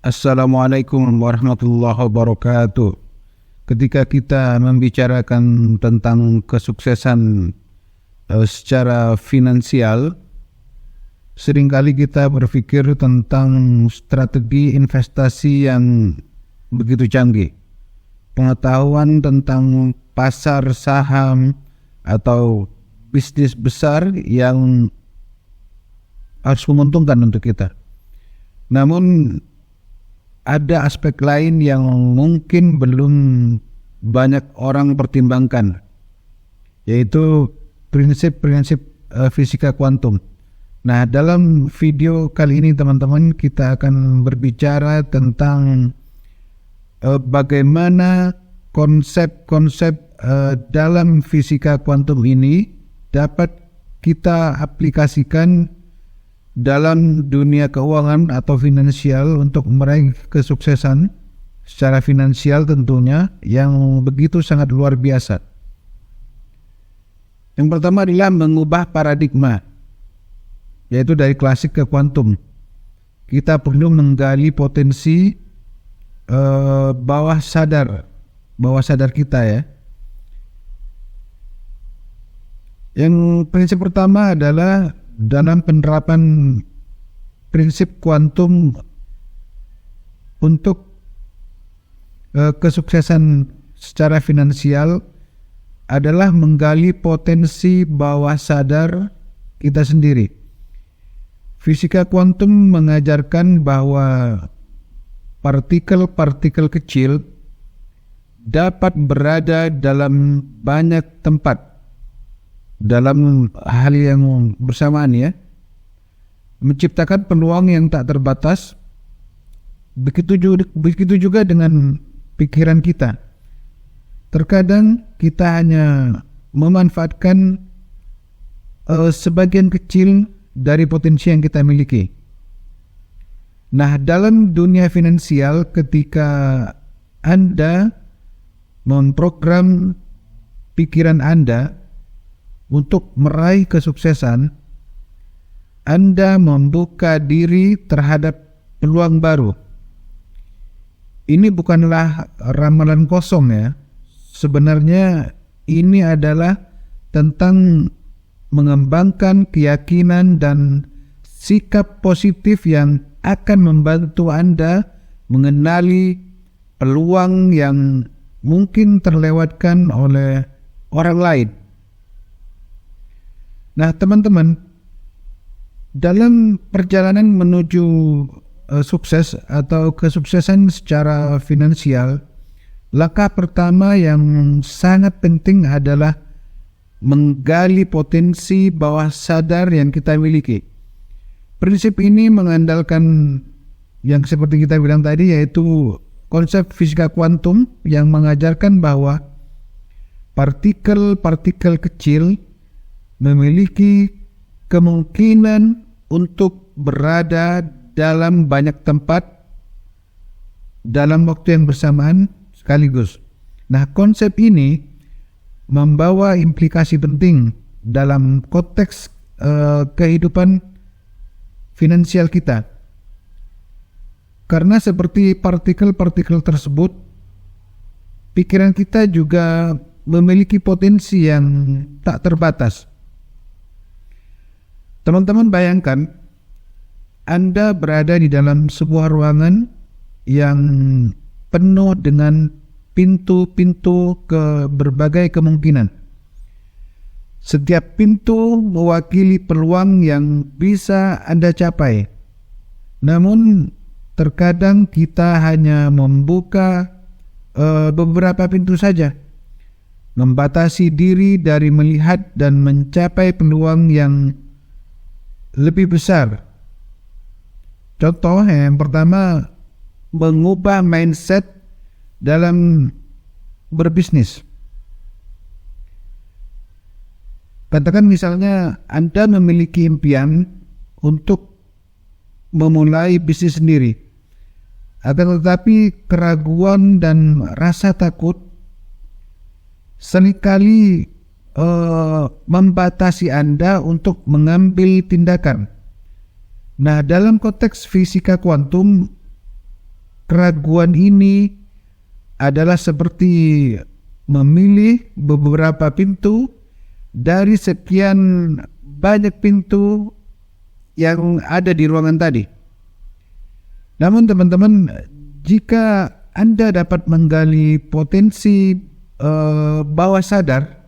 Assalamualaikum warahmatullahi wabarakatuh. Ketika kita membicarakan tentang kesuksesan secara finansial, seringkali kita berpikir tentang strategi investasi yang begitu canggih. Pengetahuan tentang pasar saham atau bisnis besar yang harus menguntungkan untuk kita. Namun ada aspek lain yang mungkin belum banyak orang pertimbangkan, yaitu prinsip-prinsip fisika kuantum. Nah, dalam video kali ini teman-teman kita akan berbicara tentang bagaimana konsep-konsep dalam fisika kuantum ini dapat kita aplikasikan dalam dunia keuangan atau finansial untuk meraih kesuksesan secara finansial tentunya yang begitu sangat luar biasa. Yang pertama adalah mengubah paradigma, yaitu dari klasik ke kuantum. Kita perlu menggali potensi bawah sadar kita ya. Yang prinsip pertama adalah dalam penerapan prinsip kuantum untuk kesuksesan secara finansial adalah menggali potensi bawah sadar kita sendiri. Fisika kuantum mengajarkan bahwa partikel-partikel kecil dapat berada dalam banyak tempat dalam hal yang bersamaan ya, menciptakan peluang yang tak terbatas. Begitu juga dengan pikiran kita. Terkadang kita hanya memanfaatkan sebagian kecil dari potensi yang kita miliki. Nah, dalam dunia finansial, ketika Anda memprogram pikiran Anda untuk meraih kesuksesan, Anda membuka diri terhadap peluang baru. Ini bukanlah ramalan kosong ya. Sebenarnya ini adalah tentang mengembangkan keyakinan dan sikap positif yang akan membantu Anda mengenali peluang yang mungkin terlewatkan oleh orang lain. Nah, teman-teman, dalam perjalanan menuju sukses atau kesuksesan secara finansial, langkah pertama yang sangat penting adalah menggali potensi bawah sadar yang kita miliki. Prinsip ini mengandalkan yang seperti kita bilang tadi, yaitu konsep fisika kuantum yang mengajarkan bahwa partikel-partikel kecil memiliki kemungkinan untuk berada dalam banyak tempat dalam waktu yang bersamaan sekaligus. Nah, konsep ini membawa implikasi penting dalam konteks kehidupan finansial kita. Karena seperti partikel-partikel tersebut, pikiran kita juga memiliki potensi yang tak terbatas. Teman-teman bayangkan, Anda berada di dalam sebuah ruangan yang penuh dengan pintu-pintu ke berbagai kemungkinan. Setiap pintu mewakili peluang yang bisa Anda capai. Namun, terkadang kita hanya membuka beberapa pintu saja, membatasi diri dari melihat dan mencapai peluang yang lebih besar. Contoh yang pertama, mengubah mindset dalam berbisnis. Katakan misalnya Anda memiliki impian untuk memulai bisnis sendiri, akan tetapi keraguan dan rasa takut seringkali membatasi Anda untuk mengambil tindakan. Nah, dalam konteks fisika kuantum, keraguan ini adalah seperti memilih beberapa pintu dari sekian banyak pintu yang ada di ruangan tadi. Namun teman-teman, jika Anda dapat menggali potensi bawah sadar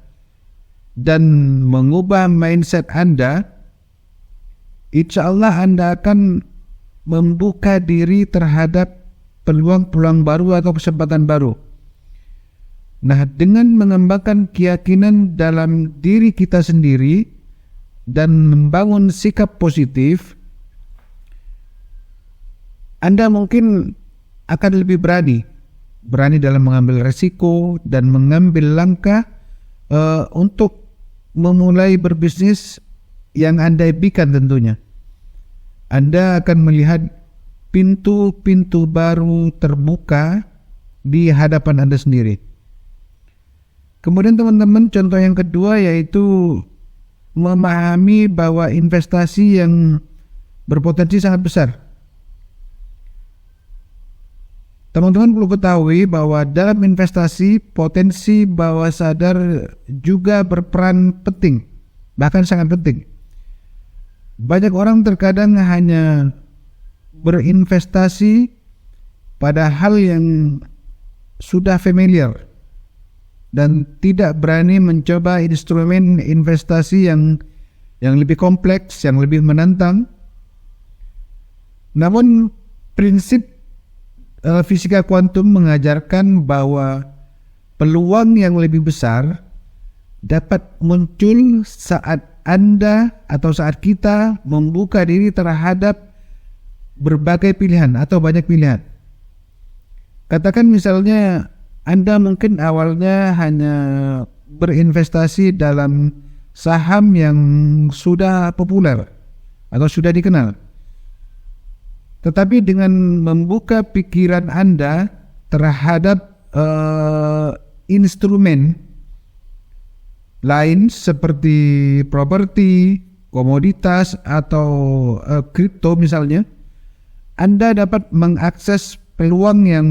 dan mengubah mindset Anda, insya Allah Anda akan membuka diri terhadap peluang-peluang baru atau kesempatan baru. Nah, dengan mengembangkan keyakinan dalam diri kita sendiri dan membangun sikap positif, Anda mungkin akan lebih berani dalam mengambil resiko dan mengambil langkah untuk memulai berbisnis yang Anda impikan tentunya. Anda akan melihat pintu-pintu baru terbuka di hadapan Anda sendiri. Kemudian teman-teman, contoh yang kedua yaitu memahami bahwa investasi yang berpotensi sangat besar. Teman-teman perlu ketahui bahwa dalam investasi potensi bawah sadar juga berperan penting, bahkan sangat penting. Banyak orang terkadang hanya berinvestasi pada hal yang sudah familiar dan tidak berani mencoba instrumen investasi yang lebih kompleks, yang lebih menantang. Namun prinsip fisika kuantum mengajarkan bahwa peluang yang lebih besar dapat muncul saat Anda atau saat kita membuka diri terhadap berbagai pilihan atau banyak pilihan. Katakan misalnya Anda mungkin awalnya hanya berinvestasi dalam saham yang sudah populer atau sudah dikenal. Tetapi dengan membuka pikiran Anda terhadap instrumen lain seperti properti, komoditas, atau kripto misalnya, Anda dapat mengakses peluang yang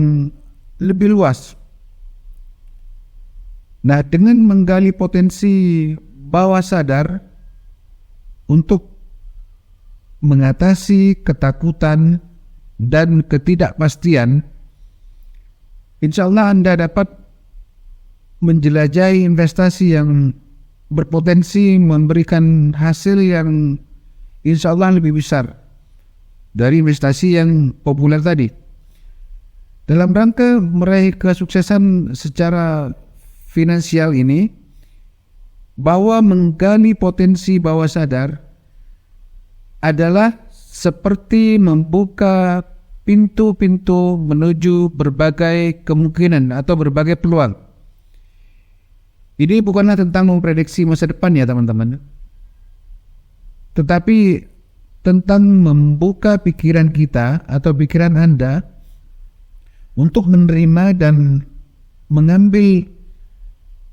lebih luas. Nah, dengan menggali potensi bawah sadar untuk mengatasi ketakutan dan ketidakpastian, insya Allah Anda dapat menjelajahi investasi yang berpotensi memberikan hasil yang insya Allah lebih besar dari investasi yang populer tadi. Dalam rangka meraih kesuksesan secara finansial ini, bahwa menggali potensi bawah sadar adalah seperti membuka pintu-pintu menuju berbagai kemungkinan atau berbagai peluang. Ini bukanlah tentang memprediksi masa depan ya teman-teman, tetapi tentang membuka pikiran kita atau pikiran Anda untuk menerima dan mengambil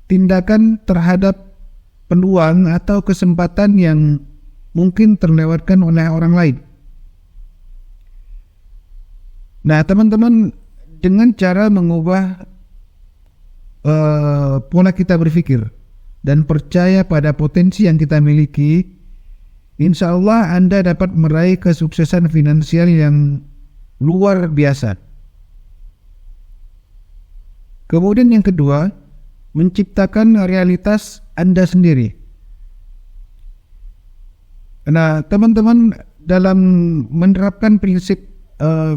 tindakan terhadap peluang atau kesempatan yang mungkin terlewatkan oleh orang lain. Nah teman-teman, dengan cara mengubah pola kita berpikir dan percaya pada potensi yang kita miliki, insya Allah Anda dapat meraih kesuksesan finansial yang luar biasa. Kemudian yang kedua, menciptakan realitas Anda sendiri. Nah, teman-teman, dalam menerapkan prinsip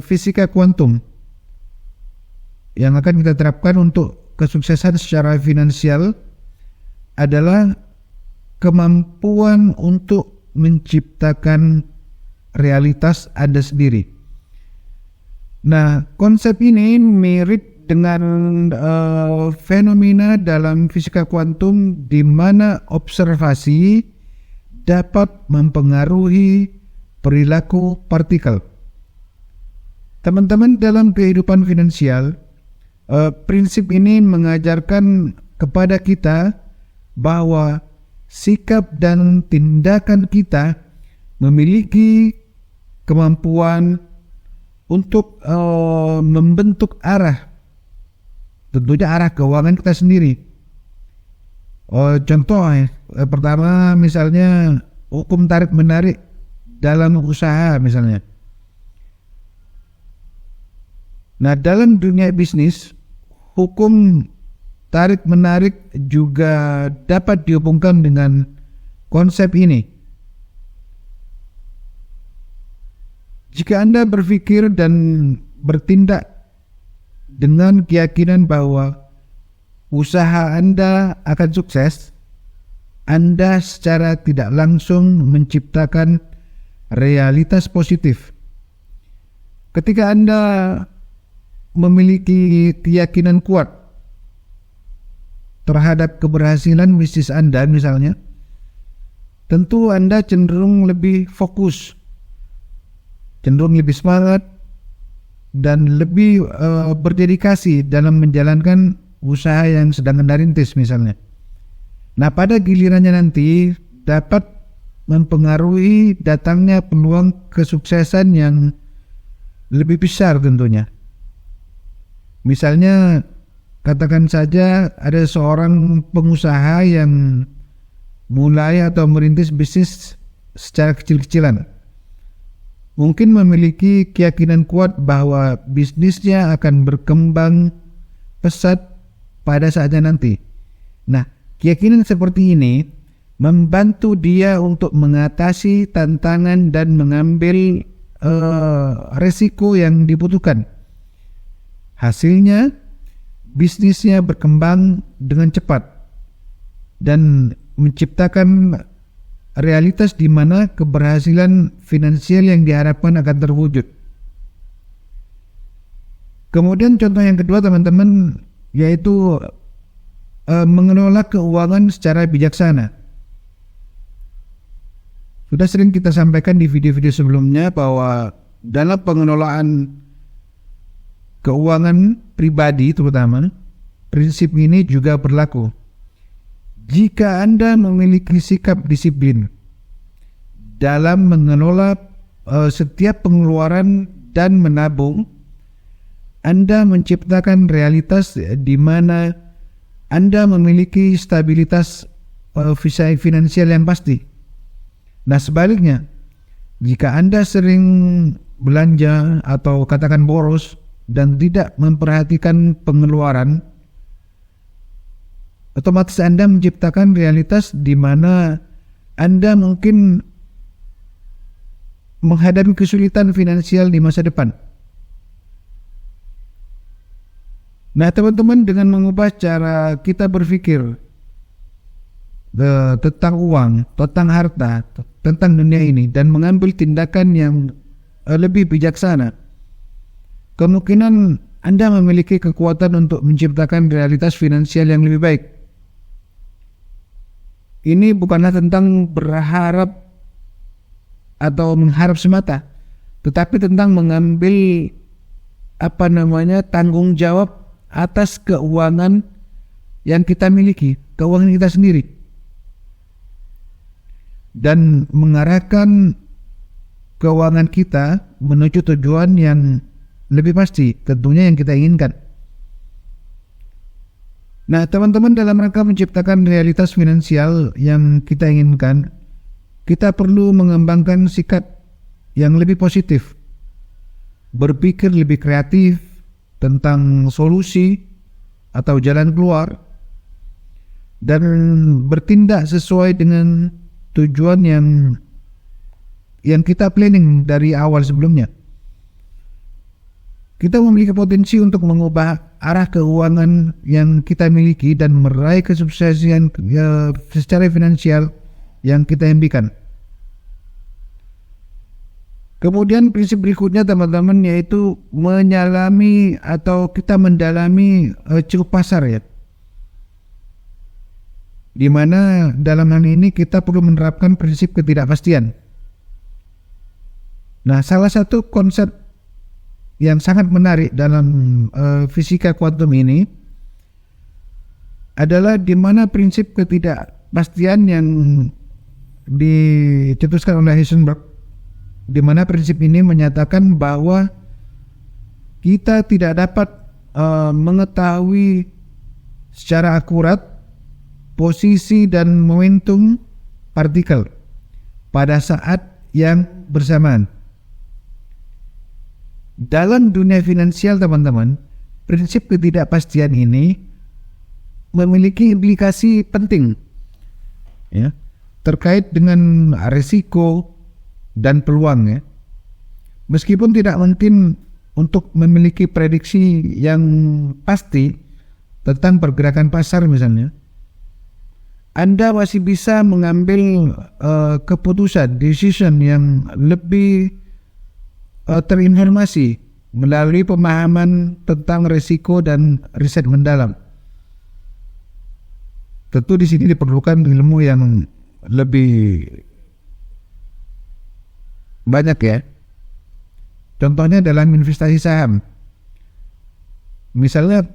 fisika kuantum yang akan kita terapkan untuk kesuksesan secara finansial adalah kemampuan untuk menciptakan realitas Anda sendiri. Nah, konsep ini mirip dengan fenomena dalam fisika kuantum di mana observasi dapat mempengaruhi perilaku partikel. Teman-teman, dalam kehidupan finansial, prinsip ini mengajarkan kepada kita bahwa sikap dan tindakan kita memiliki kemampuan untuk membentuk arah, tentunya arah keuangan kita sendiri. Contoh pertama misalnya hukum tarik menarik dalam usaha misalnya. Nah, dalam dunia bisnis, hukum tarik menarik juga dapat dihubungkan dengan konsep ini. Jika Anda berpikir dan bertindak dengan keyakinan bahwa usaha Anda akan sukses, Anda secara tidak langsung menciptakan realitas positif. Ketika Anda memiliki keyakinan kuat terhadap keberhasilan bisnis Anda misalnya, tentu Anda cenderung lebih fokus, cenderung lebih semangat, dan lebih berdedikasi dalam menjalankan usaha yang sedang Anda rintis misalnya. Nah, pada gilirannya nanti dapat mempengaruhi datangnya peluang kesuksesan yang lebih besar tentunya. Misalnya, katakan saja ada seorang pengusaha yang mulai atau merintis bisnis secara kecil-kecilan. Mungkin memiliki keyakinan kuat bahwa bisnisnya akan berkembang pesat pada saatnya nanti. Nah, keyakinan seperti ini membantu dia untuk mengatasi tantangan dan mengambil resiko yang dibutuhkan. Hasilnya, bisnisnya berkembang dengan cepat dan menciptakan realitas di mana keberhasilan finansial yang diharapkan akan terwujud. Kemudian contoh yang kedua teman-teman, yaitu mengelola keuangan secara bijaksana. Sudah sering kita sampaikan di video-video sebelumnya bahwa dalam pengelolaan keuangan pribadi terutama, prinsip ini juga berlaku. Jika Anda memiliki sikap disiplin dalam mengelola setiap pengeluaran dan menabung, Anda menciptakan realitas di mana Anda memiliki stabilitas finansial yang pasti. Nah, sebaliknya, jika Anda sering belanja atau katakan boros dan tidak memperhatikan pengeluaran, otomatis Anda menciptakan realitas di mana Anda mungkin menghadapi kesulitan finansial di masa depan. Nah, teman-teman, dengan mengubah cara kita berpikir tentang uang, tentang harta, tentang dunia ini, dan mengambil tindakan yang lebih bijaksana, kemungkinan Anda memiliki kekuatan untuk menciptakan realitas finansial yang lebih baik. Ini bukanlah tentang berharap atau mengharap semata, tetapi tentang mengambil tanggung jawab atas keuangan yang kita miliki, keuangan kita sendiri, dan mengarahkan keuangan kita menuju tujuan yang lebih pasti, tentunya yang kita inginkan. Nah, teman-teman, dalam rangka menciptakan realitas finansial yang kita inginkan, kita perlu mengembangkan sikap yang lebih positif, berpikir lebih kreatif tentang solusi atau jalan keluar, dan bertindak sesuai dengan tujuan yang kita planning dari awal sebelumnya. Kita memiliki potensi untuk mengubah arah keuangan yang kita miliki dan meraih kesuksesan secara finansial yang kita impikan. Kemudian prinsip berikutnya teman-teman, yaitu menyalami atau kita mendalami ceruk pasar, ya. Di mana dalam hal ini kita perlu menerapkan prinsip ketidakpastian. Nah, salah satu konsep yang sangat menarik dalam fisika kuantum ini adalah di mana prinsip ketidakpastian yang dicetuskan oleh Heisenberg, di mana prinsip ini menyatakan bahwa kita tidak dapat mengetahui secara akurat posisi dan momentum partikel pada saat yang bersamaan. Dalam dunia finansial, teman-teman, prinsip ketidakpastian ini memiliki implikasi penting, ya, terkait dengan risiko dan peluang, ya. Meskipun tidak mungkin untuk memiliki prediksi yang pasti tentang pergerakan pasar misalnya, Anda masih bisa mengambil keputusan, decision yang lebih terinformasi melalui pemahaman tentang risiko dan riset mendalam. Tentu di sini diperlukan ilmu yang lebih banyak, ya. Contohnya dalam investasi saham. Misalnya,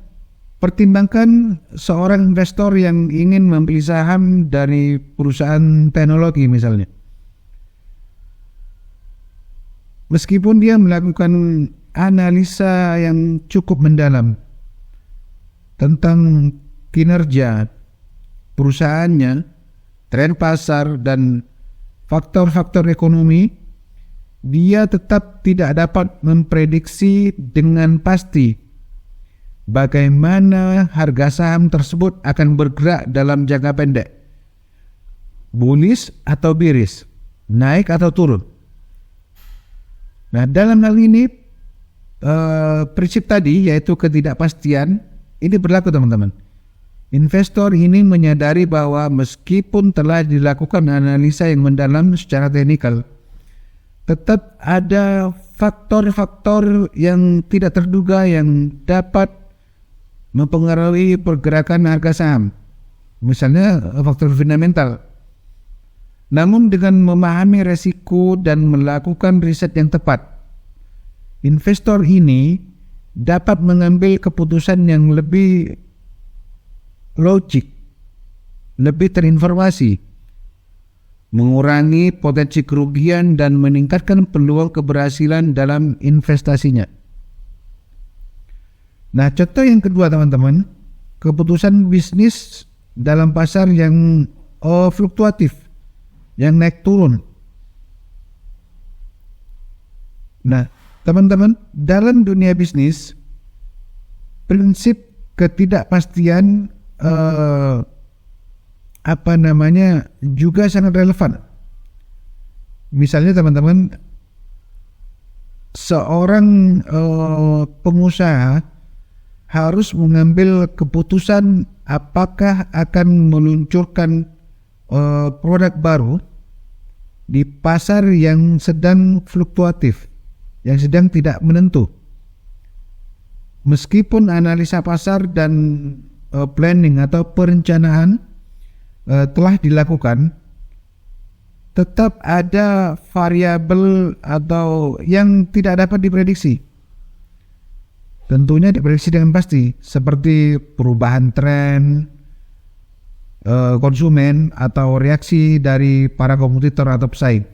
pertimbangkan seorang investor yang ingin membeli saham dari perusahaan teknologi misalnya. Meskipun dia melakukan analisa yang cukup mendalam tentang kinerja perusahaannya, tren pasar, dan faktor-faktor ekonomi, dia tetap tidak dapat memprediksi dengan pasti bagaimana harga saham tersebut akan bergerak dalam jangka pendek, bullish atau bearish, naik atau turun. Nah, dalam hal ini prinsip tadi, yaitu ketidakpastian, ini berlaku, teman-teman. Investor ini menyadari bahwa meskipun telah dilakukan analisa yang mendalam secara teknikal, tetap ada faktor-faktor yang tidak terduga yang dapat mempengaruhi pergerakan harga saham, misalnya faktor fundamental. Namun dengan memahami resiko dan melakukan riset yang tepat, investor ini dapat mengambil keputusan yang lebih logik, lebih terinformasi, mengurangi potensi kerugian dan meningkatkan peluang keberhasilan dalam investasinya. Nah, contoh yang kedua, teman-teman, keputusan bisnis dalam pasar yang fluktuatif, yang naik turun. Nah, teman-teman, dalam dunia bisnis, prinsip ketidakpastian juga sangat relevan. Misalnya, teman-teman, seorang pengusaha harus mengambil keputusan apakah akan meluncurkan produk baru di pasar yang sedang fluktuatif, yang sedang tidak menentu. Meskipun analisa pasar dan planning atau perencanaan telah dilakukan, tetap ada variabel atau yang tidak dapat diprediksi. Tentunya diprediksi dengan pasti, seperti perubahan tren konsumen atau reaksi dari para kompetitor atau pesaing.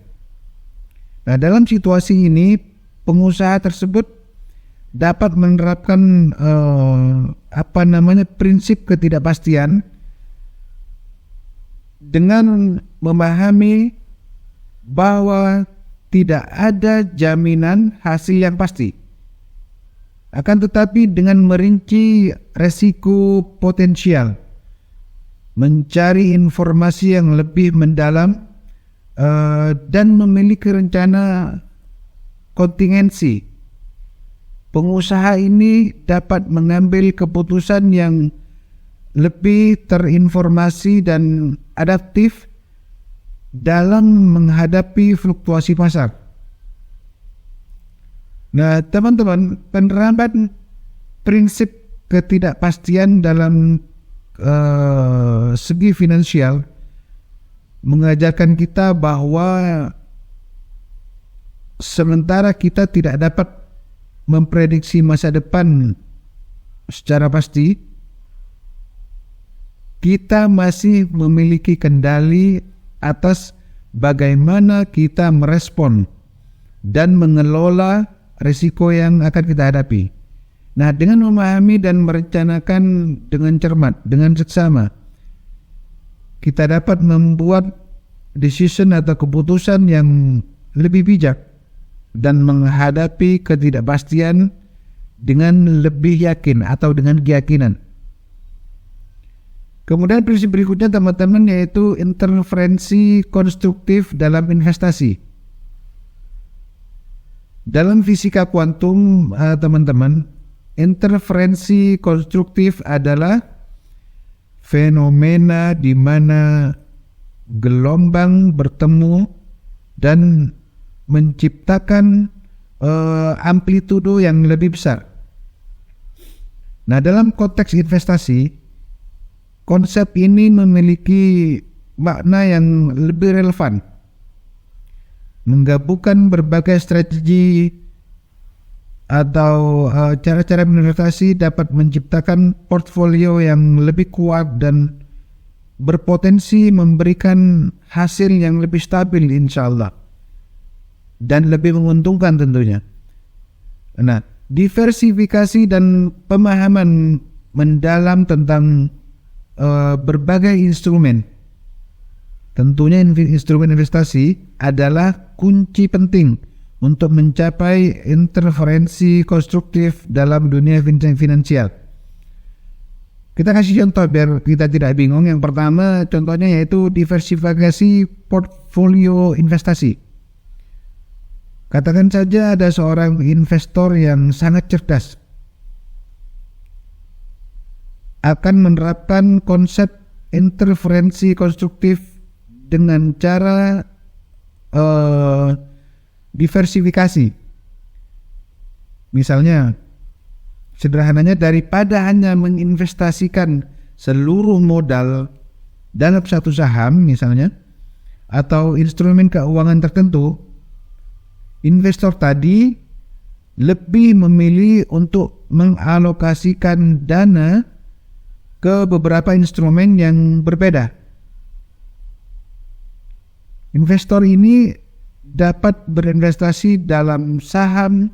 Nah, dalam situasi ini, pengusaha tersebut dapat menerapkan prinsip ketidakpastian dengan memahami bahwa tidak ada jaminan hasil yang pasti. Akan tetapi dengan merinci resiko potensial, mencari informasi yang lebih mendalam, dan memiliki rencana kontingensi, pengusaha ini dapat mengambil keputusan yang lebih terinformasi dan adaptif dalam menghadapi fluktuasi pasar. Nah, teman-teman, penerapan prinsip ketidakpastian dalam segi finansial mengajarkan kita bahwa sementara kita tidak dapat memprediksi masa depan secara pasti, kita masih memiliki kendali atas bagaimana kita merespon dan mengelola risiko yang akan kita hadapi. Nah, dengan memahami dan merencanakan dengan cermat, dengan seksama, kita dapat membuat decision atau keputusan yang lebih bijak dan menghadapi ketidakpastian dengan lebih yakin atau dengan keyakinan. Kemudian prinsip berikutnya teman-teman, yaitu interferensi konstruktif dalam investasi. Dalam fisika kuantum, teman-teman, interferensi konstruktif adalah fenomena di mana gelombang bertemu dan menciptakan amplitudo yang lebih besar. Nah, dalam konteks investasi, konsep ini memiliki makna yang lebih relevan, menggabungkan berbagai strategi atau cara-cara berinvestasi dapat menciptakan portfolio yang lebih kuat dan berpotensi memberikan hasil yang lebih stabil insya Allah dan lebih menguntungkan tentunya. Nah, diversifikasi dan pemahaman mendalam tentang berbagai instrumen, tentunya instrumen investasi adalah kunci penting untuk mencapai interferensi konstruktif dalam dunia finansial. Kita kasih contoh biar kita tidak bingung. Yang pertama contohnya yaitu diversifikasi portfolio investasi. Katakan saja ada seorang investor yang sangat cerdas, akan menerapkan konsep interferensi konstruktif dengan cara diversifikasi. Misalnya, sederhananya, daripada hanya menginvestasikan seluruh modal dalam satu saham misalnya, atau instrumen keuangan tertentu, investor tadi lebih memilih untuk mengalokasikan dana ke beberapa instrumen yang berbeda. Investor ini dapat berinvestasi dalam saham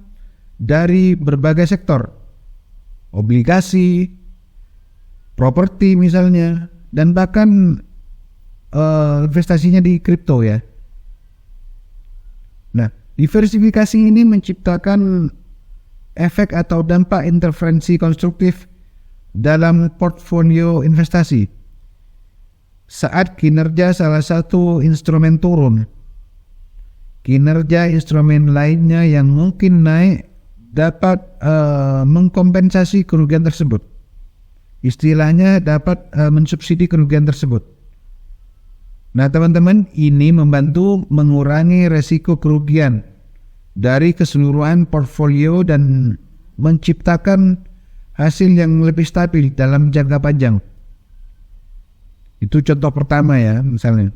dari berbagai sektor, obligasi, properti misalnya, dan bahkan investasinya di kripto ya. Nah, diversifikasi ini menciptakan efek atau dampak interferensi konstruktif dalam portfolio investasi. Saat kinerja salah satu instrumen turun, kinerja instrumen lainnya yang mungkin naik dapat mengkompensasi kerugian tersebut. Istilahnya dapat mensubsidi kerugian tersebut. Nah, teman-teman, ini membantu mengurangi resiko kerugian dari keseluruhan portfolio dan menciptakan hasil yang lebih stabil dalam jangka panjang. Itu contoh pertama ya, misalnya.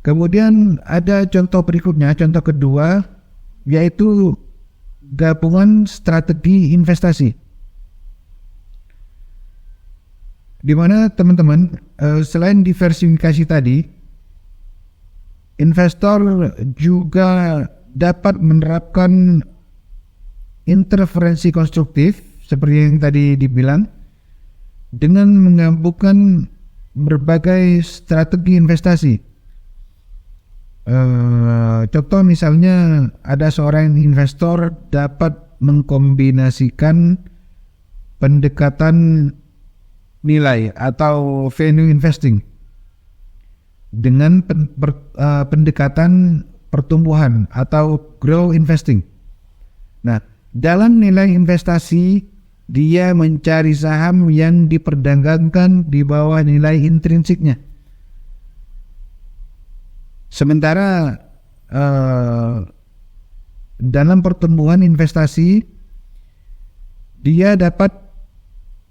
Kemudian ada contoh berikutnya, contoh kedua, yaitu gabungan strategi investasi. Di mana teman-teman, selain diversifikasi tadi, investor juga dapat menerapkan interferensi konstruktif seperti yang tadi dibilang dengan menggabungkan berbagai strategi investasi. Contoh misalnya, ada seorang investor dapat mengkombinasikan pendekatan nilai atau value investing dengan pendekatan pertumbuhan atau growth investing. Nah, dalam nilai investasi, dia mencari saham yang diperdagangkan di bawah nilai intrinsiknya. Sementara dalam pertumbuhan investasi, dia dapat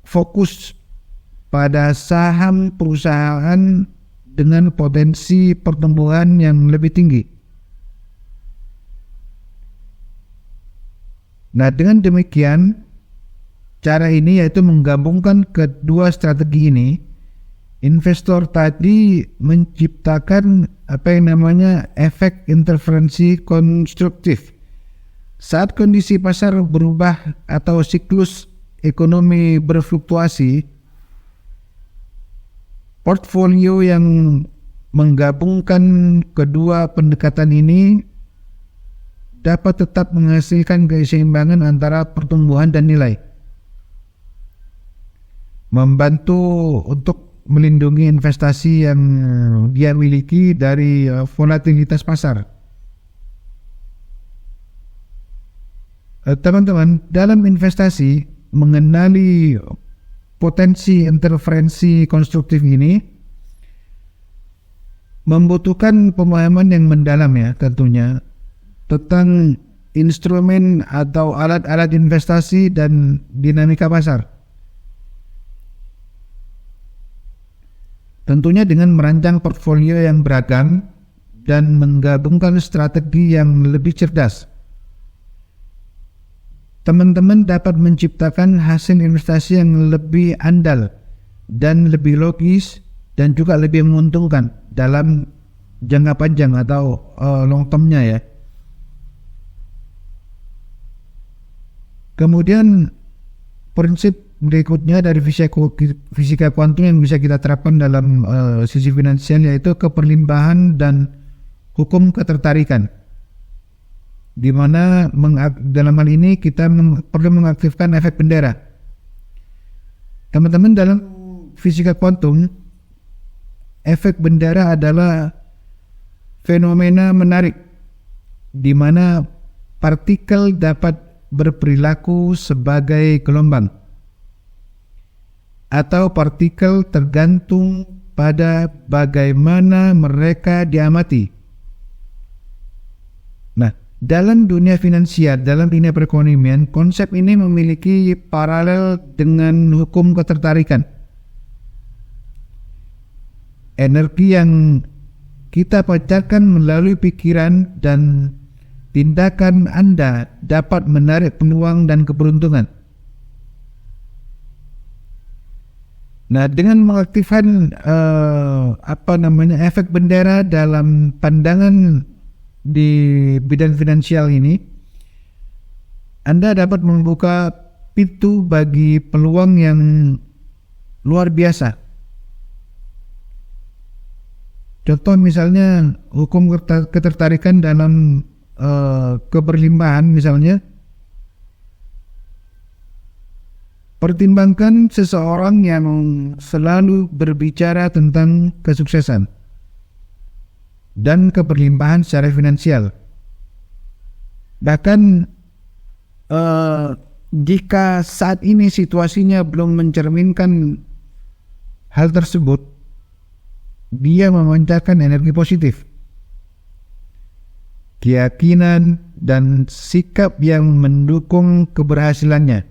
fokus pada saham perusahaan dengan potensi pertumbuhan yang lebih tinggi. Nah, dengan demikian, cara ini yaitu menggabungkan kedua strategi ini, investor tadi menciptakan apa yang namanya efek interferensi konstruktif Saat kondisi pasar berubah atau siklus ekonomi berfluktuasi, portfolio yang menggabungkan kedua pendekatan ini dapat tetap menghasilkan keseimbangan antara pertumbuhan dan nilai, membantu untuk melindungi investasi yang dia miliki dari volatilitas pasar. Teman-teman, dalam investasi, mengenali potensi interferensi konstruktif ini membutuhkan pemahaman yang mendalam ya tentunya tentang instrumen atau alat-alat investasi dan dinamika pasar. Tentunya dengan merancang portfolio yang beragam dan menggabungkan strategi yang lebih cerdas, teman-teman dapat menciptakan hasil investasi yang lebih andal dan lebih logis dan juga lebih menguntungkan dalam jangka panjang atau long term-nya ya. Kemudian prinsip berikutnya dari fisika kuantum yang bisa kita terapkan dalam sisi finansial yaitu keberlimpahan dan hukum ketertarikan, di mana dalam hal ini kita perlu mengaktifkan efek bendera. Teman-teman, dalam fisika kuantum, efek bendera adalah fenomena menarik di mana partikel dapat berperilaku sebagai gelombang atau partikel tergantung pada bagaimana mereka diamati. Nah, dalam dunia finansial, dalam dunia perekonomian, konsep ini memiliki paralel dengan hukum ketertarikan. Energi yang kita pancarkan melalui pikiran dan tindakan Anda dapat menarik peluang dan keberuntungan. Nah, dengan mengaktifkan efek bendera dalam pandangan di bidang finansial ini, Anda dapat membuka pintu bagi peluang yang luar biasa. Contoh misalnya hukum ketertarikan dalam keberlimpahan misalnya. Pertimbangkan seseorang yang selalu berbicara tentang kesuksesan dan keberlimpahan secara finansial. Bahkan jika saat ini situasinya belum mencerminkan hal tersebut, dia memancarkan energi positif, keyakinan, dan sikap yang mendukung keberhasilannya.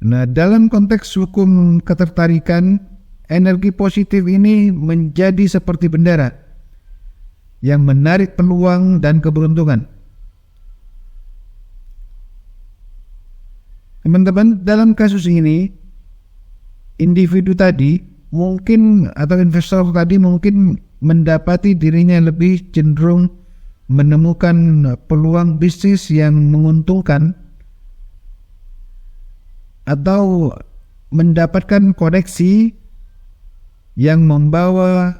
Nah, dalam konteks hukum ketertarikan, energi positif ini menjadi seperti bendera yang menarik peluang dan keberuntungan. Teman-teman, dalam kasus ini, individu tadi mungkin atau investor tadi mungkin mendapati dirinya lebih cenderung menemukan peluang bisnis yang menguntungkan atau mendapatkan koneksi yang membawa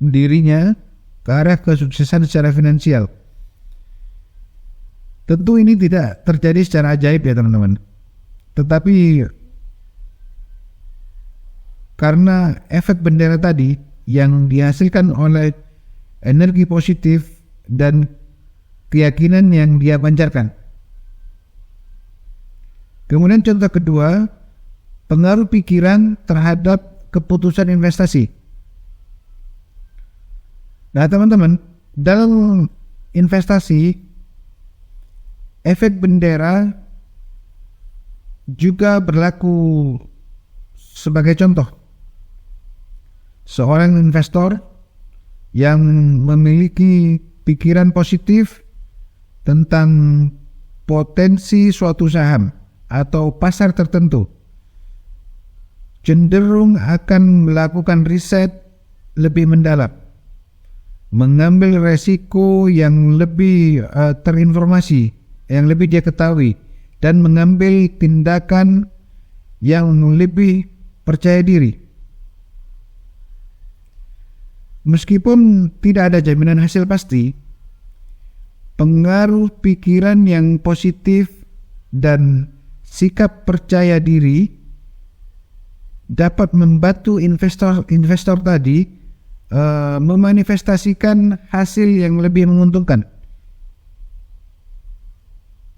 dirinya ke arah kesuksesan secara finansial. Tentu ini tidak terjadi secara ajaib ya teman-teman. Tetapi karena efek bendera tadi yang dihasilkan oleh energi positif dan keyakinan yang dia pancarkan. Kemudian contoh kedua, pengaruh pikiran terhadap keputusan investasi. Nah teman-teman, dalam investasi, efek bendera juga berlaku sebagai contoh. Seorang investor yang memiliki pikiran positif tentang potensi suatu saham atau pasar tertentu cenderung akan melakukan riset lebih mendalam, mengambil resiko yang lebih terinformasi, yang lebih dia ketahui, dan mengambil tindakan yang lebih percaya diri. Meskipun tidak ada jaminan hasil pasti, pengaruh pikiran yang positif dan sikap percaya diri dapat membantu investor tadi memanifestasikan hasil yang lebih menguntungkan.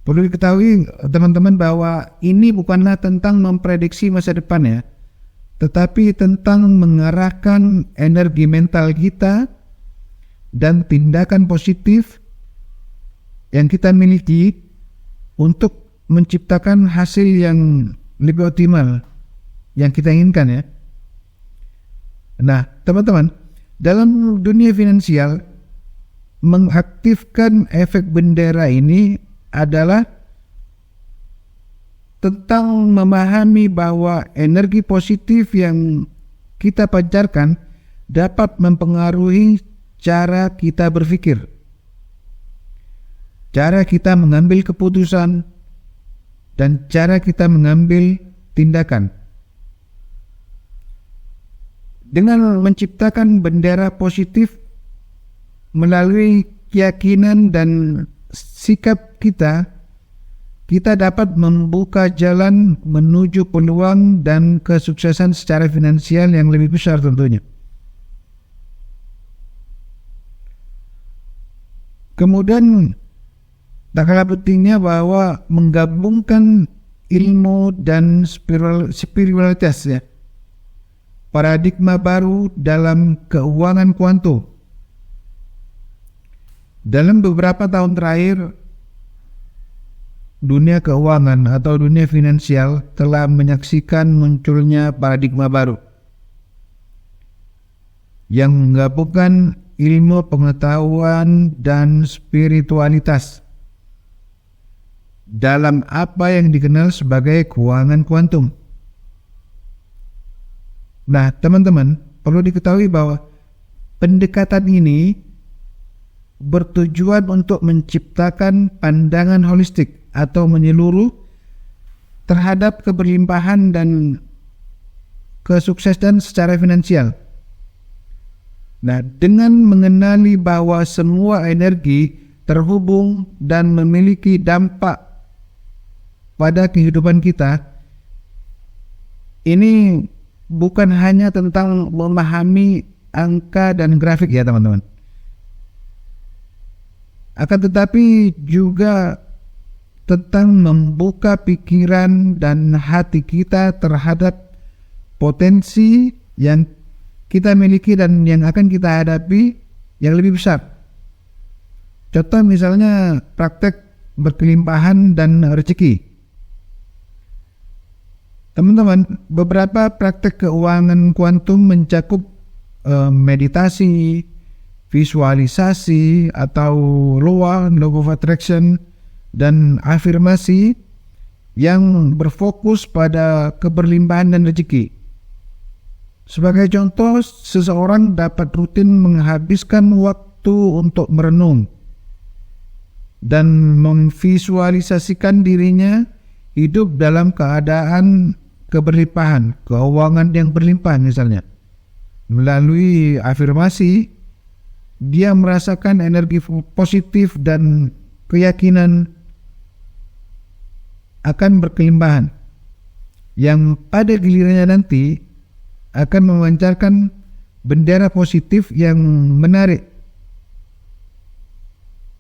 Perlu diketahui teman-teman bahwa ini bukanlah tentang memprediksi masa depan ya, tetapi tentang mengarahkan energi mental kita dan tindakan positif yang kita miliki untuk menciptakan hasil yang lebih optimal yang kita inginkan ya. Nah, teman-teman, dalam dunia finansial, mengaktifkan efek bendera ini adalah tentang memahami bahwa energi positif yang kita pancarkan dapat mempengaruhi cara kita berpikir, cara kita mengambil keputusan, dan cara kita mengambil tindakan. Dengan menciptakan bendera positif melalui keyakinan dan sikap kita dapat membuka jalan menuju peluang dan kesuksesan secara finansial yang lebih besar tentunya. Kemudian tak kalah pentingnya bahwa menggabungkan ilmu dan spiritualitas ya, paradigma baru dalam keuangan kuantum. Dalam beberapa tahun terakhir, dunia keuangan atau dunia finansial telah menyaksikan munculnya paradigma baru yang menggabungkan ilmu pengetahuan dan spiritualitas dalam apa yang dikenal sebagai keuangan kuantum. Nah, teman-teman, perlu diketahui bahwa pendekatan ini bertujuan untuk menciptakan pandangan holistik atau menyeluruh terhadap keberlimpahan dan kesuksesan secara finansial. Nah, dengan mengenali bahwa semua energi terhubung dan memiliki dampak pada kehidupan kita, ini bukan hanya tentang memahami angka dan grafik ya teman-teman, akan tetapi juga tentang membuka pikiran dan hati kita terhadap potensi yang kita miliki dan yang akan kita hadapi yang lebih besar. Contoh misalnya praktek berkelimpahan dan rezeki. Teman-teman, beberapa praktek keuangan kuantum mencakup meditasi, visualisasi atau law of attraction, dan afirmasi yang berfokus pada keberlimpahan dan rezeki. Sebagai contoh, seseorang dapat rutin menghabiskan waktu untuk merenung dan memvisualisasikan dirinya hidup dalam keadaan keberlimpahan, keuangan yang berlimpah misalnya. Melalui afirmasi, dia merasakan energi positif dan keyakinan akan berkelimpahan yang pada gilirannya nanti akan memancarkan bendera positif yang menarik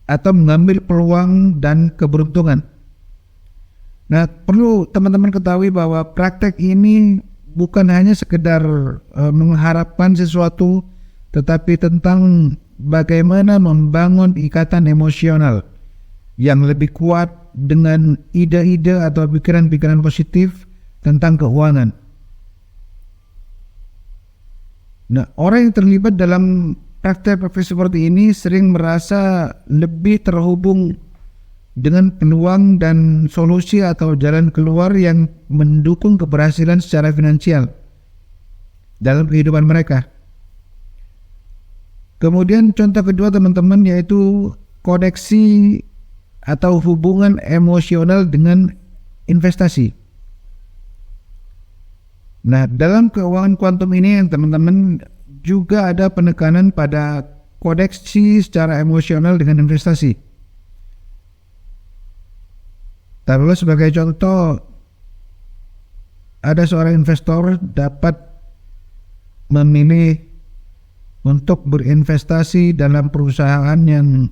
atau mengambil peluang dan keberuntungan. Nah, perlu teman-teman ketahui bahwa praktek ini bukan hanya sekedar mengharapkan sesuatu, tetapi tentang bagaimana membangun ikatan emosional yang lebih kuat dengan ide-ide atau pikiran-pikiran positif tentang keuangan. Nah, orang yang terlibat dalam praktek seperti ini sering merasa lebih terhubung dengan peluang dan solusi atau jalan keluar yang mendukung keberhasilan secara finansial dalam kehidupan mereka. Kemudian contoh kedua teman-teman yaitu koneksi atau hubungan emosional dengan investasi. Nah, dalam keuangan kuantum ini teman-teman juga ada penekanan pada koneksi secara emosional dengan investasi. Taruhlah sebagai contoh, ada seorang investor dapat memilih untuk berinvestasi dalam perusahaan yang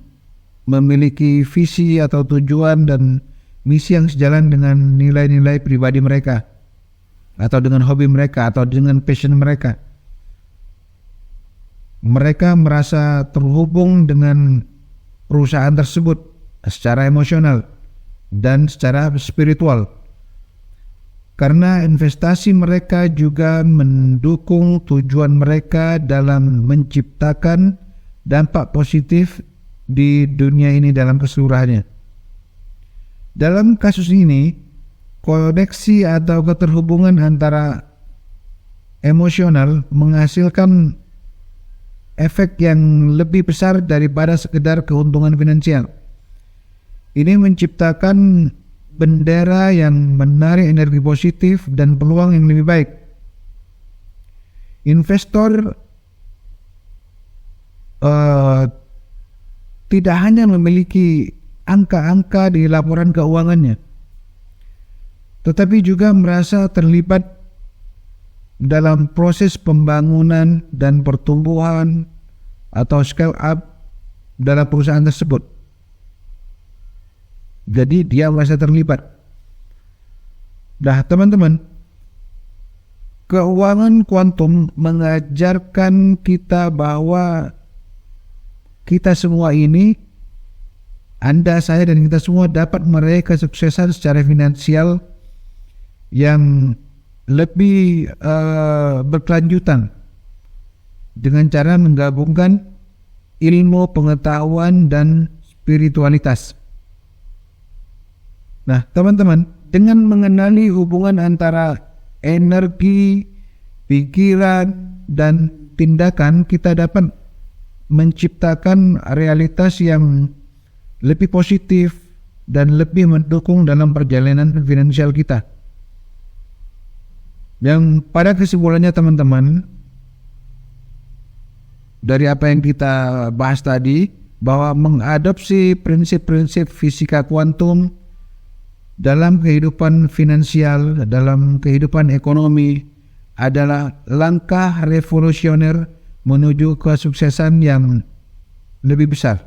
memiliki visi atau tujuan dan misi yang sejalan dengan nilai-nilai pribadi mereka, atau dengan hobi mereka, atau dengan passion mereka. Mereka merasa terhubung dengan perusahaan tersebut secara emosional dan secara spiritual, karena investasi mereka juga mendukung tujuan mereka dalam menciptakan dampak positif di dunia ini dalam keseluruhannya. Dalam kasus ini, koneksi atau keterhubungan antara emosional menghasilkan efek yang lebih besar daripada sekedar keuntungan finansial. Ini menciptakan bendera yang menarik energi positif dan peluang yang lebih baik. Investor tidak hanya memiliki angka-angka di laporan keuangannya, tetapi juga merasa terlibat dalam proses pembangunan dan pertumbuhan atau scale up dalam perusahaan tersebut. Jadi dia merasa terlibat. Nah teman-teman, keuangan kuantum mengajarkan kita bahwa kita semua ini, Anda, saya, dan kita semua dapat meraih kesuksesan secara finansial yang lebih berkelanjutan dengan cara menggabungkan ilmu, pengetahuan, dan spiritualitas. Nah, teman-teman, dengan mengenali hubungan antara energi, pikiran, dan tindakan, kita dapat menciptakan realitas yang lebih positif dan lebih mendukung dalam perjalanan finansial kita. Yang pada kesimpulannya teman-teman, dari apa yang kita bahas tadi, bahwa mengadopsi prinsip-prinsip fisika kuantum dalam kehidupan finansial, dalam kehidupan ekonomi adalah langkah revolusioner menuju kesuksesan yang lebih besar.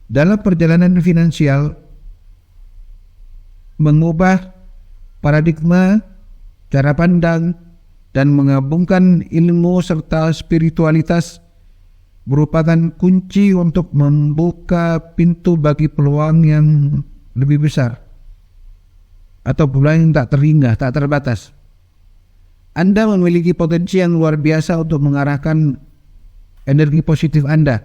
Dalam perjalanan finansial, mengubah paradigma, cara pandang, dan menggabungkan ilmu serta spiritualitas merupakan kunci untuk membuka pintu bagi peluang yang lebih besar atau peluang yang tak terhingga, tak terbatas. Anda memiliki potensi yang luar biasa untuk mengarahkan energi positif Anda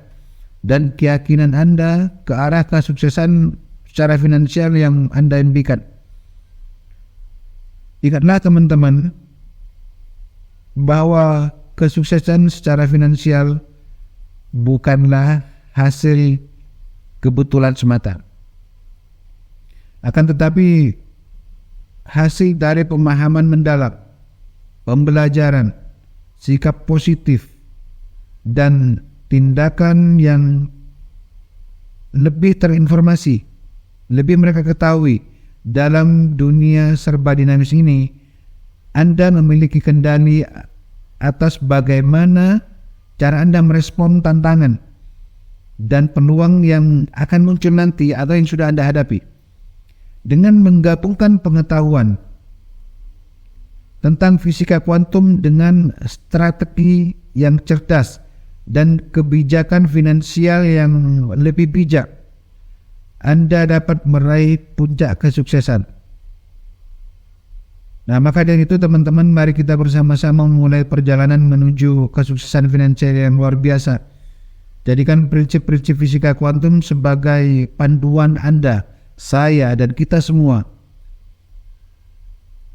dan keyakinan Anda ke arah kesuksesan secara finansial yang Anda impikan. Ingatlah teman-teman bahwa kesuksesan secara finansial bukanlah hasil kebetulan semata, akan tetapi hasil dari pemahaman mendalam, pembelajaran, sikap positif, dan tindakan yang lebih terinformasi, lebih mereka ketahui dalam dunia serba dinamis ini. Anda memiliki kendali atas bagaimana cara Anda merespon tantangan dan peluang yang akan muncul nanti atau yang sudah Anda hadapi. Dengan menggabungkan pengetahuan tentang fisika kuantum dengan strategi yang cerdas dan kebijakan finansial yang lebih bijak, Anda dapat meraih puncak kesuksesan. Nah, maka dari itu teman-teman, mari kita bersama-sama memulai perjalanan menuju kesuksesan finansial yang luar biasa. Jadikan prinsip-prinsip fisika kuantum sebagai panduan Anda, saya, dan kita semua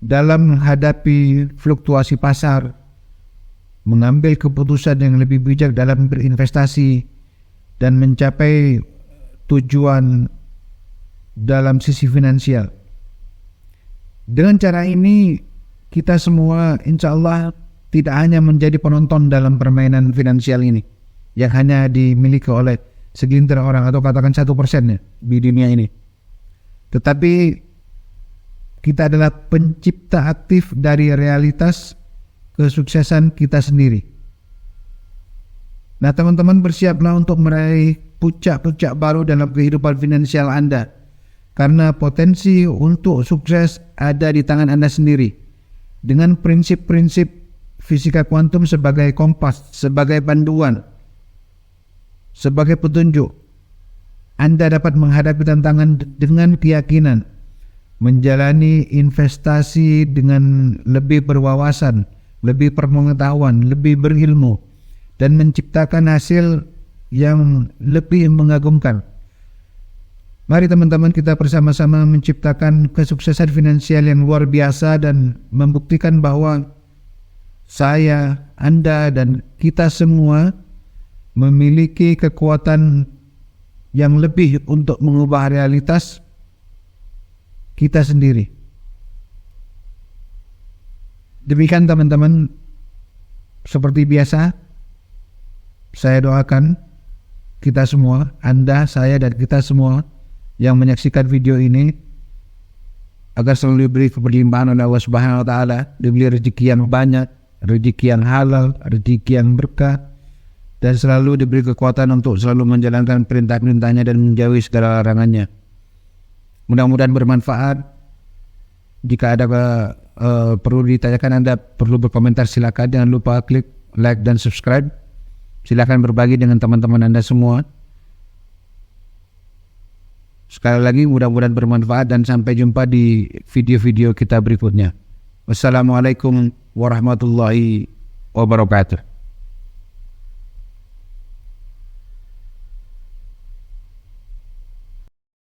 dalam menghadapi fluktuasi pasar, mengambil keputusan yang lebih bijak dalam berinvestasi dan mencapai tujuan dalam sisi finansial. Dengan cara ini kita semua insya Allah tidak hanya menjadi penonton dalam permainan finansial ini yang hanya dimiliki oleh segelintir orang atau katakan 1% ya di dunia ini, tetapi kita adalah pencipta aktif dari realitas kesuksesan kita sendiri. Nah teman-teman, bersiaplah untuk meraih puncak-puncak baru dalam kehidupan finansial Anda, karena potensi untuk sukses ada di tangan Anda sendiri. Dengan prinsip-prinsip fisika kuantum sebagai kompas, sebagai panduan, sebagai petunjuk, Anda dapat menghadapi tantangan dengan keyakinan, menjalani investasi dengan lebih berwawasan, lebih berpengetahuan, lebih berilmu, dan menciptakan hasil yang lebih mengagumkan. Mari teman-teman, kita bersama-sama menciptakan kesuksesan finansial yang luar biasa dan membuktikan bahwa saya, Anda, dan kita semua memiliki kekuatan yang lebih untuk mengubah realitas kita sendiri. Demikian teman-teman, seperti biasa saya doakan kita semua, Anda, saya, dan kita semua yang menyaksikan video ini agar selalu diberi keberlimpahan oleh Allah Subhanahu wa taala, diberi rezeki yang banyak, rezeki yang halal, rezeki yang berkah, dan selalu diberi kekuatan untuk selalu menjalankan perintah-perintahnya dan menjauhi segala larangannya. Mudah-mudahan bermanfaat. Jika ada perlu ditanyakan, Anda perlu berkomentar, silakan. Jangan lupa klik like dan subscribe. Silakan berbagi dengan teman-teman Anda semua. Sekali lagi mudah-mudahan bermanfaat dan sampai jumpa di video-video kita berikutnya. Wassalamualaikum warahmatullahi wabarakatuh.